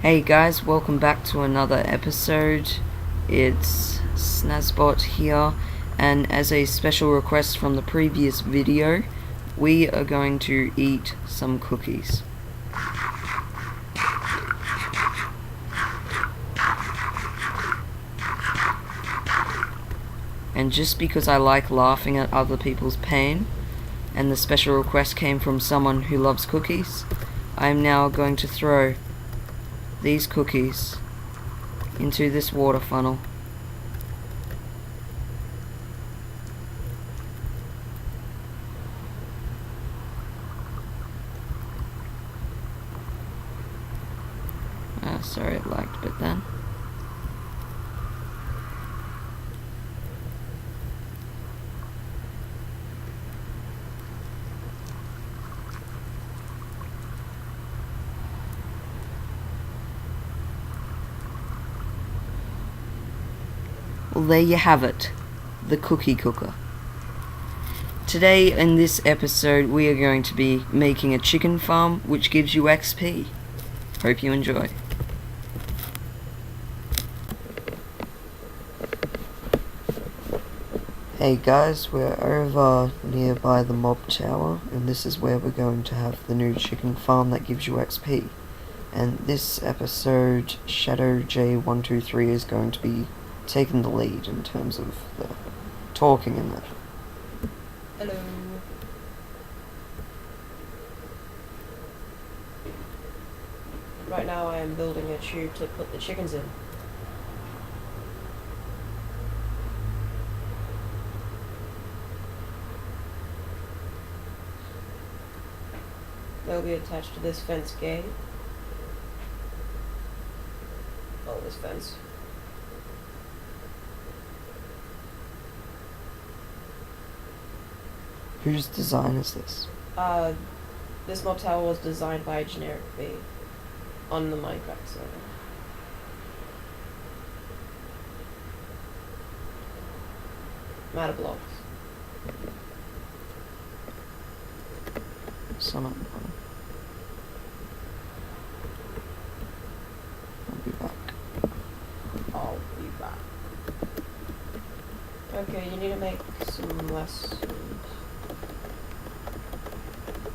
Hey guys, welcome back to another episode. It's Snazbot here, and as a special request from the previous video, we are going to eat some cookies. And just because I like laughing at other people's pain, and the special request came from someone who loves cookies, I am now going to throw these cookies into this water funnel. Sorry it lagged a bit then. Well, there you have it, the cookie cooker. Today in this episode we are going to be making a chicken farm which gives you XP. Hope you enjoy. Hey guys, we're over nearby the mob tower, and this is where we're going to have the new chicken farm that gives you XP. And this episode, JADMjnr is going to be taking the lead in terms of the talking and that. Hello. Right now I am building a tube to put the chickens in. They'll be attached to this fence gate. Oh, this fence. Whose design is this? This mob tower was designed by generic B on the Minecraft server. Matter blocks. Some of them. I'll be back. I'll be back. Okay, you need to make some less.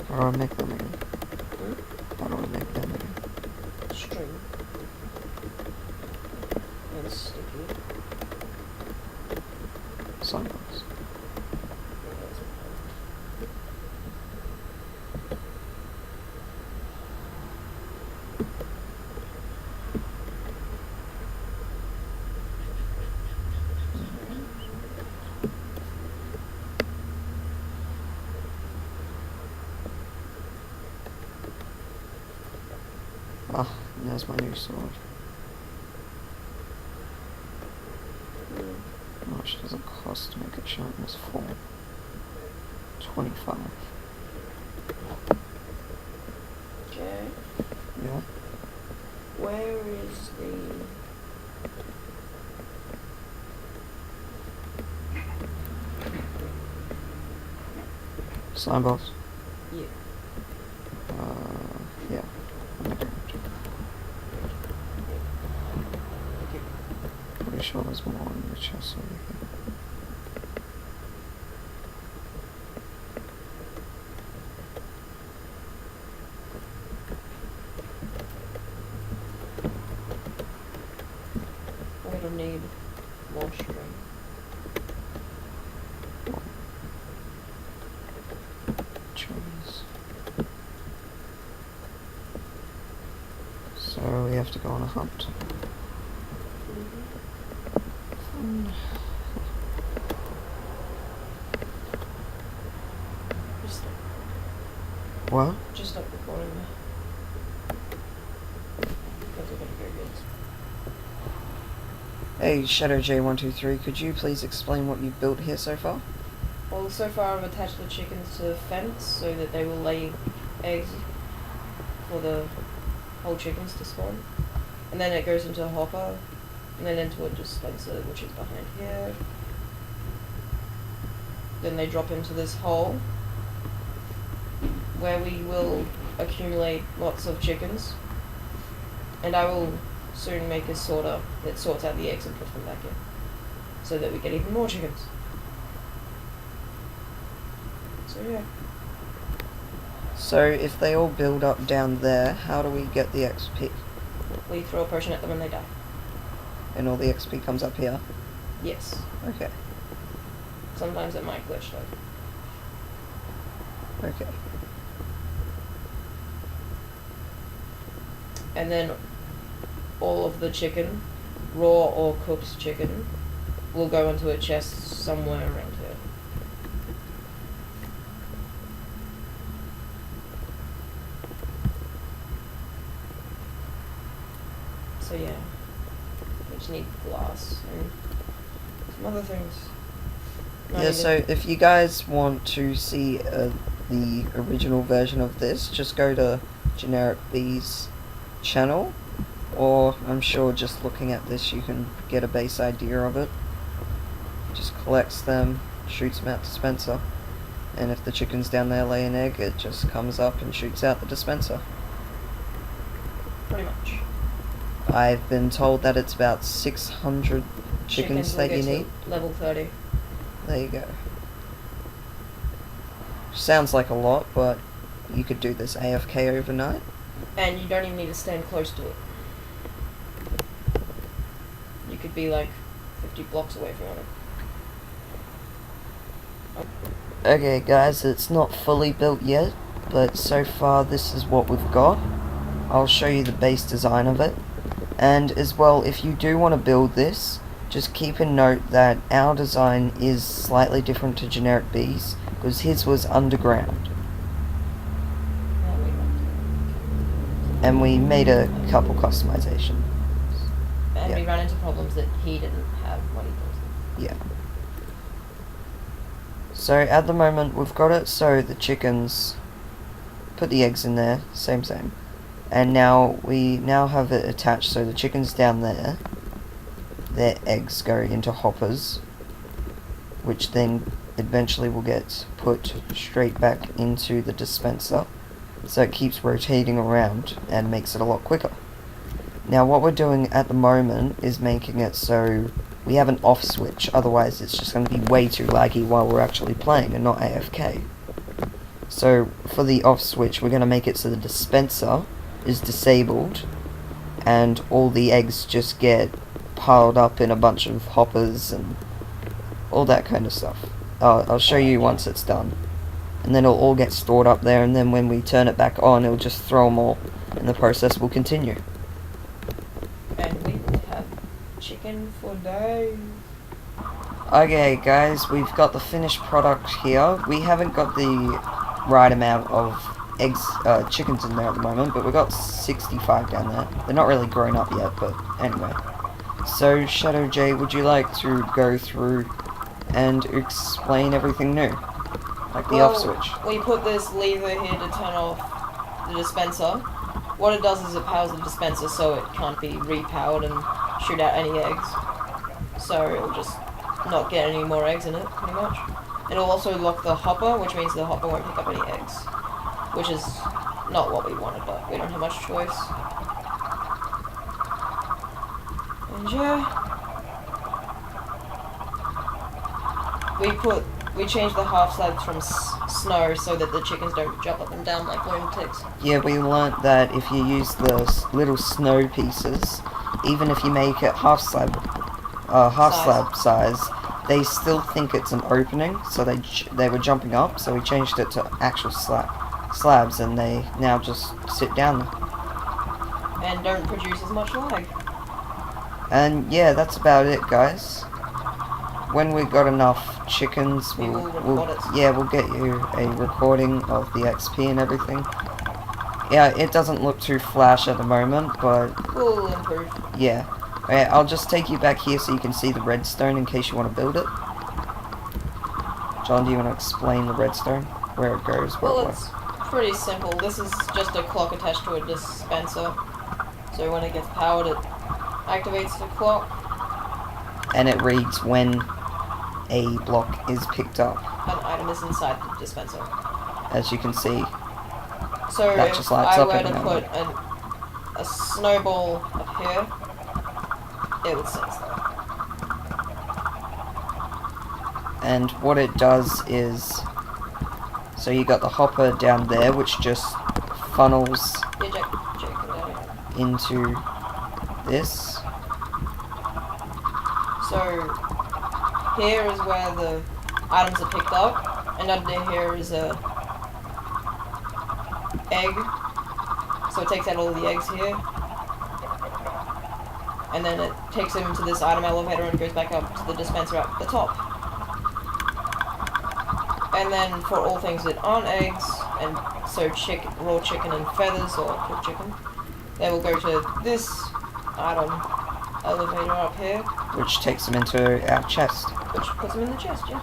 How do I make them again? Hmm? How do I make them again? String. And sticky. Sunbox. Ah, and there's my new sword. How much does it cost to make it sharpness 4? 25. Okay. Yeah. Where is the... Slime balls? Yeah. Yeah. Pretty sure there's more in the chest over here. We're gonna need more string. Trees. So we have to go on a hunt. What? Just stop recording now. Because we're gonna go good. Hey, JADMjnr, could you please explain what you've built here so far? Well, so far I've attached the chickens to the fence so that they will lay eggs for the whole chickens to spawn. And then it goes into a hopper, and then into a dispenser, which is behind here. Then they drop into this hole, where we will accumulate lots of chickens. And I will soon make a sorter that sorts out the eggs and puts them back in, so that we get even more chickens. So yeah. So if they all build up down there, how do we get the XP? We throw a potion at them and they die. And all the XP comes up here? Yes. Okay. Sometimes it might glitch though. Okay. And then all of the chicken, raw or cooked chicken, will go into a chest somewhere around here. So yeah, we just need glass and some other things. Yeah, so if you guys want to see the original version of this, just go to Generic B's channel, or I'm sure just looking at this you can get a base idea of it. Just collects them, shoots them out dispenser, and if the chicken's down there lay an egg, it just comes up and shoots out the dispenser. Pretty much. I've been told that it's about 600 chickens that you need. Level 30. There you go. Sounds like a lot, but you could do this AFK overnight. And you don't even need to stand close to it. You could be like 50 blocks away if you wanted. Okay guys, it's not fully built yet, but so far this is what we've got. I'll show you the base design of it. And as well, if you do want to build this, just keep in note that our design is slightly different to Generic B's, because his was underground. And we made a couple customizations. And we Yeah. ran into problems that he didn't have when he built it. Yeah. So at the moment we've got it so the chickens put the eggs in there, same. And now we have it attached so the chickens down there, their eggs go into hoppers, which then eventually will get put straight back into the dispenser. So it keeps rotating around and makes it a lot quicker. Now what we're doing at the moment is making it so we have an off switch, otherwise it's just going to be way too laggy while we're actually playing and not AFK. So for the off switch we're going to make it so the dispenser is disabled and all the eggs just get piled up in a bunch of hoppers and all that kind of stuff. I'll show you once it's done. And then it'll all get stored up there, and then when we turn it back on it'll just throw them all and the process will continue. And we will have chicken for days. Okay guys, we've got the finished product here. We haven't got the right amount of eggs, chickens in there at the moment, but we've got 65 down there. They're not really grown up yet, but anyway. So Shadow J, would you like to go through and explain everything new? Like the off switch. We put this lever here to turn off the dispenser. What it does is it powers the dispenser so it can't be repowered and shoot out any eggs. So it'll just not get any more eggs in it, pretty much. It'll also lock the hopper, which means the hopper won't pick up any eggs. Which is not what we wanted, but we don't have much choice. And yeah. We changed the half slabs from snow so that the chickens don't jump up and down like lunatics. Yeah, we learnt that if you use the little snow pieces, even if you make it half slab size, they still think it's an opening, so they were jumping up, so we changed it to actual slabs, and they now just sit down there. And don't produce as much lag. And yeah, that's about it, guys. When we got enough chickens, we'll get you a recording of the XP and everything. Yeah, it doesn't look too flash at the moment, but We'll improve. yeah. Okay, I'll just take you back here so you can see the redstone in case you want to build it. John, do you want to explain the redstone? Where it goes? Well, it's pretty simple. This is just a clock attached to a dispenser. So when it gets powered, it activates the clock. And it reads when a block is picked up. An item is inside the dispenser. As you can see. So That if just lights I up were every to now and put a snowball up here, it would sense that. And what it does is, so you got the hopper down there, which just funnels into this. So here is where the items are picked up, and under here is a egg. So it takes out all the eggs here, and then it takes them into this item elevator and goes back up to the dispenser at the top. And then for all things that aren't eggs, and so raw chicken and feathers or cooked chicken, they will go to this item elevator up here, which takes them into our chest. Which puts them in the chest, yeah.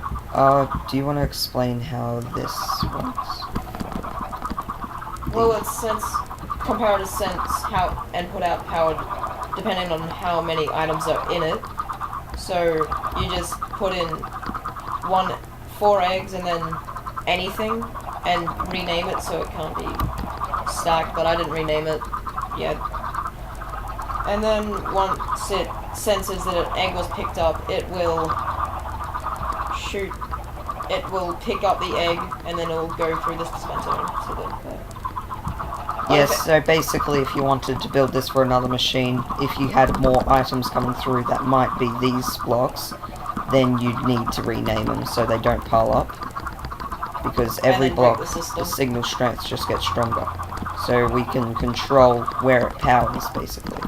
Do you want to explain how this works? Well, it's comparative sense how and put out power depending on how many items are in it. So you just put in 4 eggs and then anything and rename it so it can't be stacked, but I didn't rename it yet. And then once it senses that an egg was picked up, it will pick up the egg and then it will go through this dispenser to the Yes, so basically if you wanted to build this for another machine, if you had more items coming through that might be these blocks, then you'd need to rename them so they don't pile up. Because every block, the signal strength just gets stronger. So we can control where it powers, basically.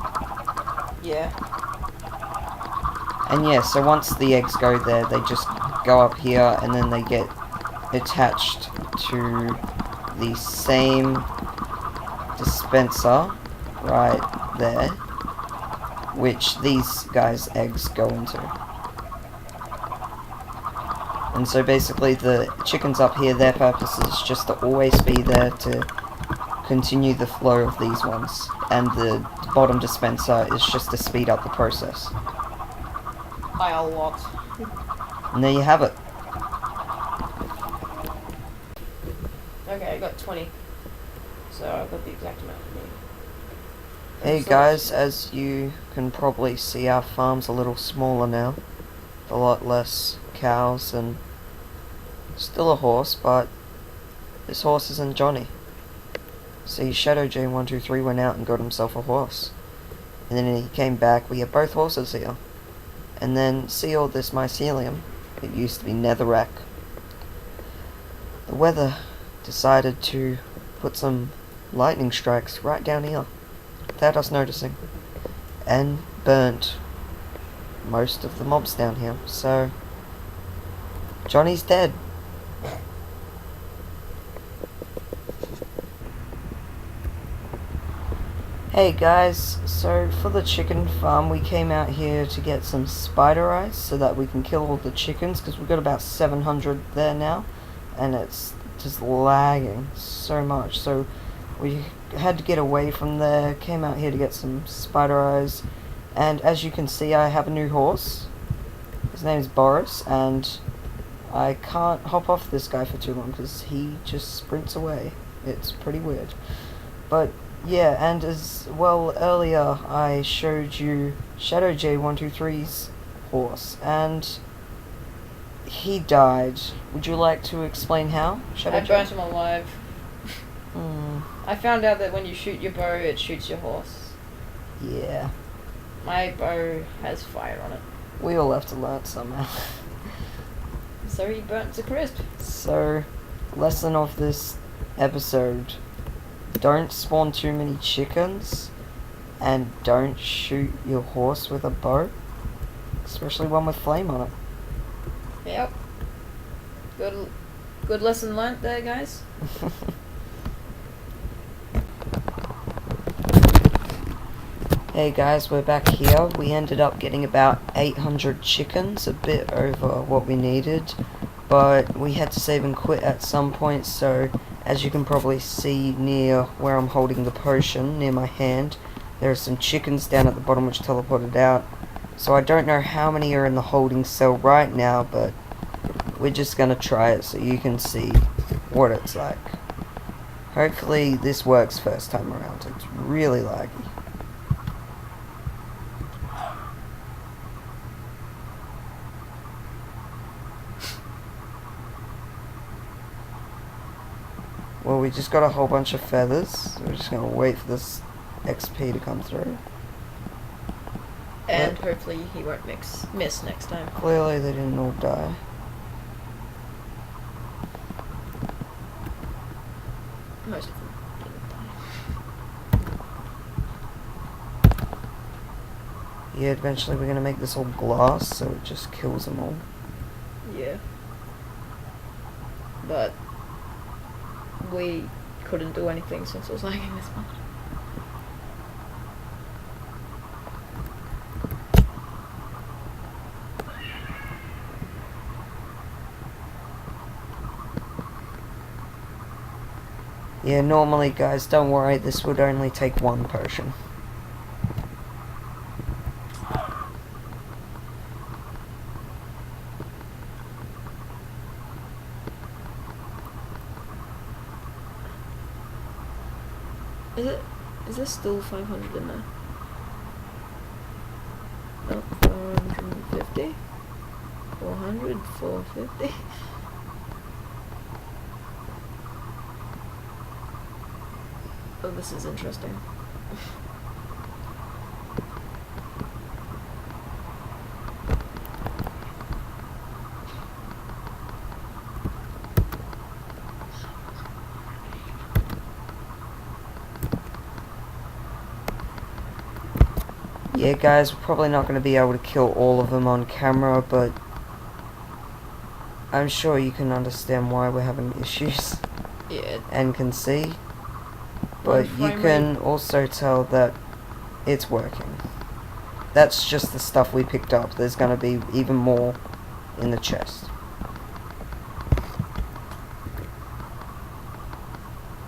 Yeah. And yeah, so once the eggs go there, they just go up here and then they get attached to the same dispenser right there, which these guys' eggs go into. And so basically the chickens up here, their purpose is just to always be there to continue the flow of these ones, and the bottom dispenser is just to speed up the process. By a lot. And there you have it. Okay, I got 20. So I've got the exact amount of meat. Hey guys, as you can probably see, our farm's a little smaller now. A lot less cows and still a horse, but this horse isn't Johnny. See, JADMjnr went out and got himself a horse. And then he came back, we have both horses here. And then, see all this mycelium? It used to be netherrack. The weather decided to put some lightning strikes right down here, without us noticing, and burnt most of the mobs down here, so Johnny's dead. Hey guys, so for the chicken farm we came out here to get some spider eyes so that we can kill all the chickens, because we've got about 700 there now and it's just lagging so much, so we had to get away from there, came out here to get some spider eyes, and as you can see I have a new horse. His name's Boris, and I can't hop off this guy for too long because he just sprints away. It's pretty weird. But yeah, and as well earlier I showed you JADMjnr's horse, and he died. Would you like to explain how? I burnt him alive. I found out that when you shoot your bow, it shoots your horse. Yeah. My bow has fire on it. We all have to learn somehow. So he burnt to crisp. So, lesson of this episode: don't spawn too many chickens, and don't shoot your horse with a bow, especially one with flame on it. Yep. Good lesson learnt there, guys. Hey guys, we're back here. We ended up getting about 800 chickens, a bit over what we needed, but we had to save and quit at some point, so as you can probably see near where I'm holding the potion, near my hand, there are some chickens down at the bottom which teleported out. So I don't know how many are in the holding cell right now, but we're just gonna try it so you can see what it's like. Hopefully this works first time around. It's really laggy. Well, we just got a whole bunch of feathers. We're just gonna wait for this XP to come through. And hopefully he won't miss next time. Clearly they didn't all die. Most of them didn't die. Yeah, eventually we're gonna make this all glass, so it just kills them all. Yeah. But we couldn't do anything since it was lagging this much. Yeah, normally, guys, don't worry, this would only take one potion. Is there still 500 in there? No, 450? 400? 450? Oh, this is interesting. Yeah, guys, we're probably not going to be able to kill all of them on camera, but I'm sure you can understand why we're having issues. Yeah. And can see. But you can also tell that it's working. That's just the stuff we picked up. There's going to be even more in the chest.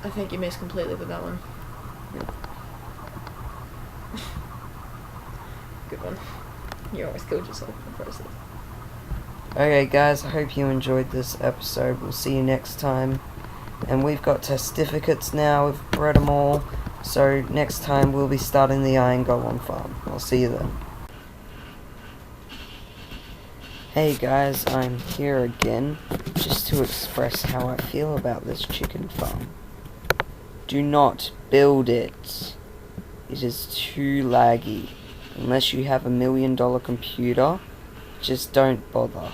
I think you missed completely with that one. Good one. You always killed yourself in the process. Okay, guys, I hope you enjoyed this episode. We'll see you next time. And we've got testificates now. We've bred them all. So next time we'll be starting the iron golem farm. I'll see you then. Hey guys, I'm here again, just to express how I feel about this chicken farm. Do not build it. It is too laggy. Unless you have $1 million computer, just don't bother.